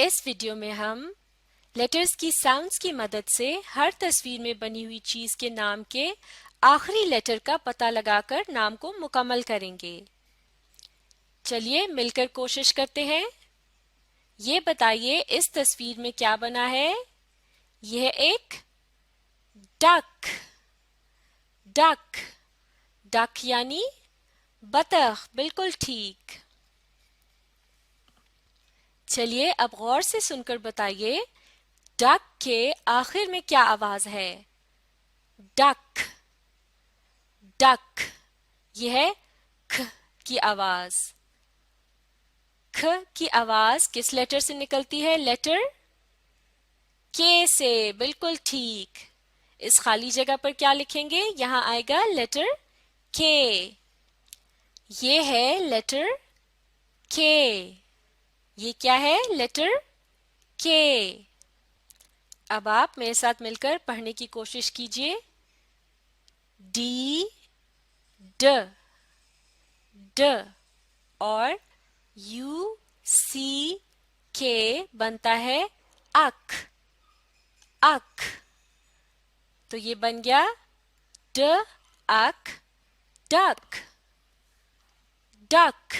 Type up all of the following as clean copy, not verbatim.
इस वीडियो में हम लेटर्स की साउंड्स की मदद से हर तस्वीर में बनी हुई चीज के नाम के आखिरी लेटर का पता लगाकर नाम को मुकम्मल करेंगे। चलिए मिलकर कोशिश करते हैं। ये बताइए इस तस्वीर में क्या बना है? यह एक डक डक डक यानी बतख, बिल्कुल ठीक। चलिए अब गौर से सुनकर बताइए डक के आखिर में क्या आवाज है? डक डक, यह है ख की आवाज। ख की आवाज किस लेटर से निकलती है? लेटर के से, बिल्कुल ठीक। इस खाली जगह पर क्या लिखेंगे? यहां आएगा लेटर के। ये है लेटर के। ये क्या है? लेटर के। अब आप मेरे साथ मिलकर पढ़ने की कोशिश कीजिए। डी ड ड और यू सी के बनता है अक अक। तो ये बन गया ड अक डक डक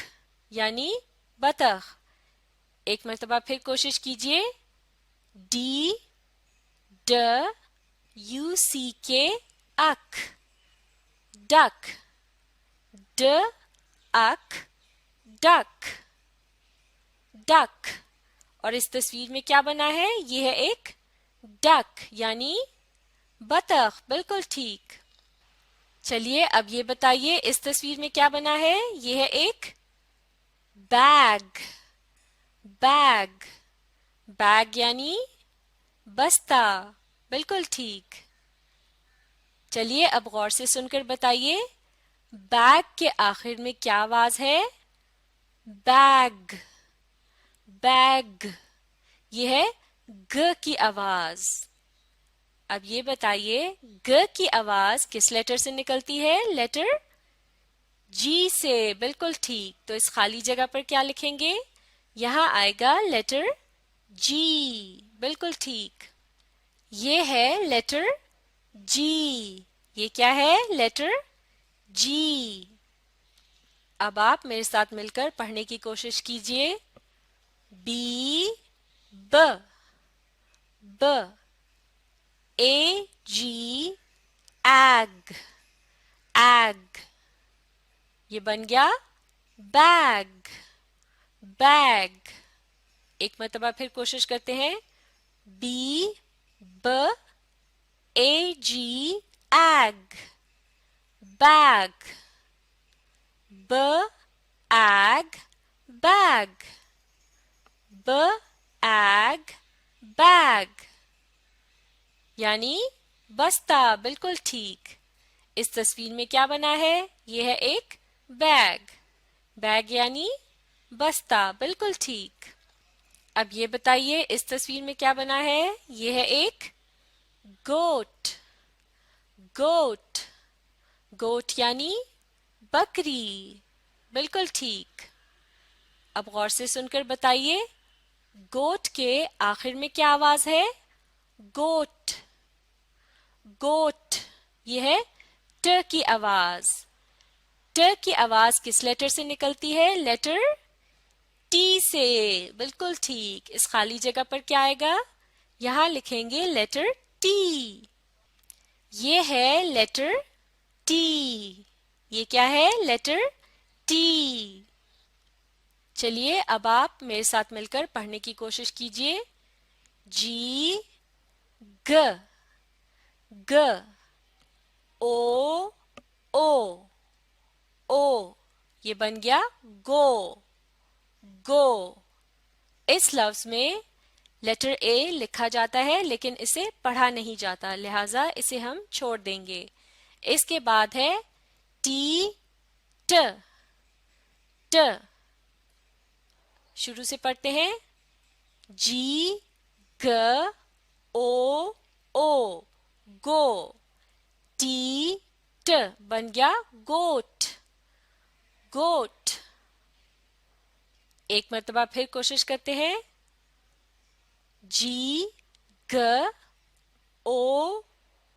यानी बतख। एक मर्तबा फिर कोशिश कीजिए। डी ड यू सी के अक डक ड अक डक डक। और इस तस्वीर में क्या बना है? यह है एक डक यानी बतख, बिल्कुल ठीक। चलिए अब ये बताइए इस तस्वीर में क्या बना है? यह है एक बैग बैग बैग यानी बस्ता, बिल्कुल ठीक। चलिए अब गौर से सुनकर बताइए बैग के आखिर में क्या आवाज है? बैग बैग, यह है ग की आवाज। अब ये बताइए ग की आवाज किस लेटर से निकलती है? लेटर जी से, बिल्कुल ठीक। तो इस खाली जगह पर क्या लिखेंगे? यहां आएगा लेटर जी, बिल्कुल ठीक। ये है लेटर जी। ये क्या है? लेटर जी। अब आप मेरे साथ मिलकर पढ़ने की कोशिश कीजिए। बी ब ब ए जी एग एग, ये बन गया बैग बैग। एक मरतबा फिर कोशिश करते हैं। बी ब ए जी एग बैग ब एग बैग ब एग बैग यानी बस्ता, बिल्कुल ठीक। इस तस्वीर में क्या बना है? यह है एक बैग बैग यानी बस्ता, बिल्कुल ठीक। अब ये बताइए इस तस्वीर में क्या बना है? यह है एक गोट गोट गोट यानी बकरी, बिल्कुल ठीक। अब गौर से सुनकर बताइए गोट के आखिर में क्या आवाज है? गोट गोट, यह है ट की आवाज। ट की आवाज किस लेटर से निकलती है? लेटर टी से, बिल्कुल ठीक। इस खाली जगह पर क्या आएगा? यहां लिखेंगे लेटर टी। ये है लेटर टी। ये क्या है? Letter T. चलिए अब आप मेरे साथ मिलकर पढ़ने की कोशिश कीजिए। जी ग ग ओ ओ ओ, ये बन गया गो गो। इस लफ्ज में लेटर ए लिखा जाता है लेकिन इसे पढ़ा नहीं जाता, लिहाजा इसे हम छोड़ देंगे। इसके बाद है टी ट ट। शुरू से पढ़ते हैं। जी ग ओ ओ गो टी ट बन गया गोट गोट। एक मरतबा फिर कोशिश करते हैं। G, G, O,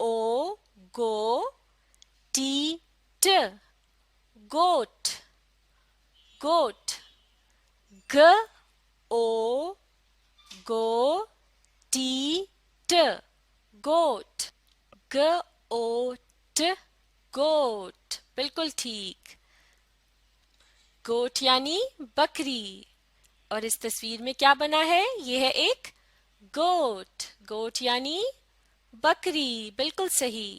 O, go, T, T, goat, goat, G, O, go, T, T, goat, G, O, T, goat, بالکل ٹھیک. گوٹ یعنی بکری. اور اس تصویر میں کیا بنا ہے؟ یہ ہے ایک گوٹ. گوٹ یعنی بکری. بالکل صحیح.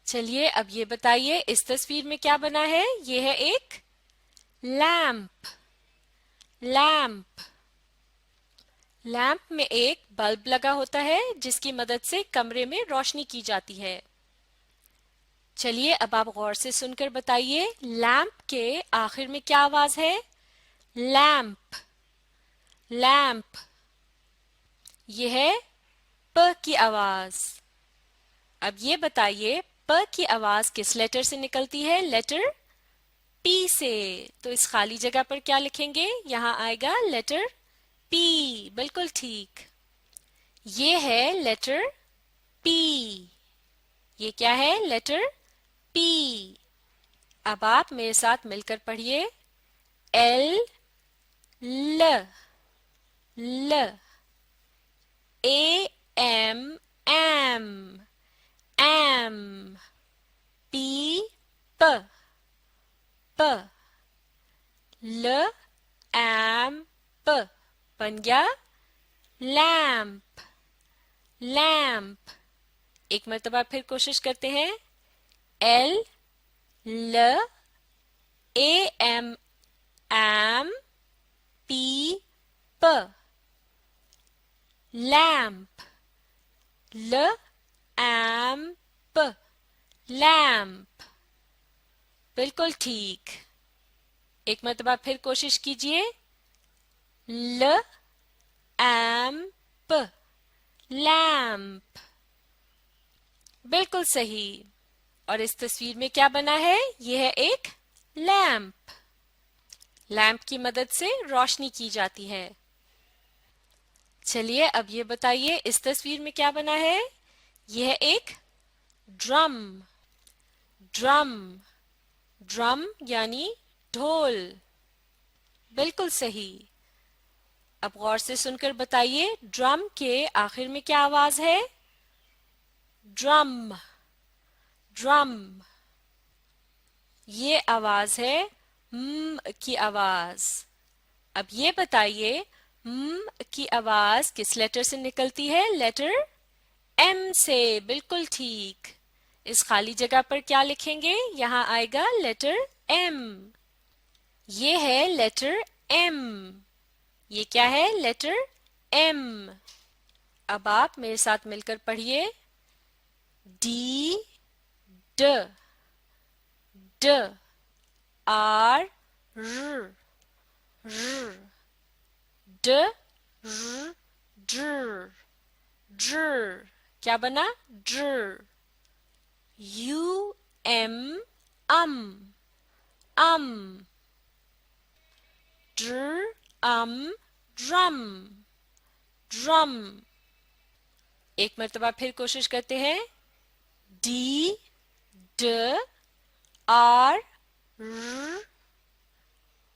چلیے اب یہ بتائیے اس تصویر میں کیا بنا ہے؟ یہ ہے ایک لیمپ. لیمپ. لیمپ میں ایک بلب لگا ہوتا ہے جس کی مدد سے کمرے میں روشنی کی جاتی ہے. چلیے اب آپ غور سے سن کر بتائیے لیمپ کے آخر میں کیا آواز ہے؟ لیمپ. لیمپ. یہ ہے پ کی آواز. اب یہ بتائیے پ کی آواز کس لیٹر سے نکلتی ہے؟ لیٹر پی سے. تو اس خالی جگہ پر کیا لکھیں گے؟ یہاں آئے گا لیٹر پی. بالکل ٹھیک. یہ ہے لیٹر پی. یہ کیا ہے؟ لیٹر پی. اب آپ میرے ساتھ مل کر پڑھیے ایل ل ل A M M M P پ پ ل ایم پ بن گیا لیمپ. لیمپ. ایک مرتبہ پھر کوشش کرتے ہیں. ایل ل اے ایم ایم پی پ لیمپ. ل ایم پ لیمپ. بالکل ٹھیک. ایک مرتبہ پھر کوشش کیجئے. ل ایم پ لیمپ. بالکل صحیح. اور اس تصویر میں کیا بنا ہے؟ یہ ہے ایک لیمپ. لیمپ کی مدد سے روشنی کی جاتی ہے. چلیے اب یہ بتائیے اس تصویر میں کیا بنا ہے؟ یہ ہے ایک ڈرم. ڈرم. ڈرم یعنی ڈھول. بالکل صحیح. اب غور سے سن کر بتائیے ڈرم کے آخر میں کیا آواز ہے؟ ڈرم. ڈرم. یہ آواز ہے م کی آواز. اب یہ بتائیے م کی آواز کس لیٹر سے نکلتی ہے؟ لیٹر ایم سے. بالکل ٹھیک. اس خالی جگہ پر کیا لکھیں گے؟ یہاں آئے گا لیٹر ایم. یہ ہے لیٹر ایم. یہ کیا ہے؟ Letter M. اب آپ میرے ساتھ مل کر پڑھیے ڈی ڈ ڈ آر ر ر ڈ ر ڈر ڈر. کیا بنا؟ ڈر. یو ایم ام ام ڈر ام ڈرم ڈرم. ایک مرتبہ پھر کوشش کرتے ہیں. ڈی ڈ آر ر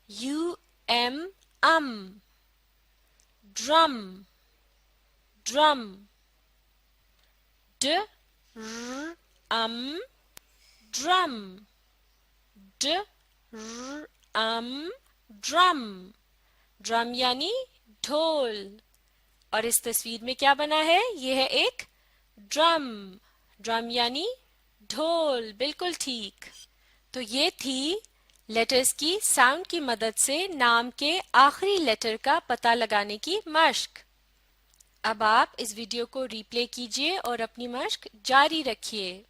یو ایم ام ڈرم ڈرم. ڈ ر ام ڈرم ڈ ر ام ڈرم. ڈرم یعنی ڈھول. اور اس تصویر میں کیا بنا ہے؟ یہ ہے ایک ڈرم. ڈرم یعنی ڈھول. بالکل ٹھیک. تو یہ تھی لیٹرز کی ساؤنڈ کی مدد سے نام کے آخری لیٹر کا پتہ لگانے کی مشق. اب آپ اس ویڈیو کو ری پلے کیجئے اور اپنی مشق جاری رکھیے.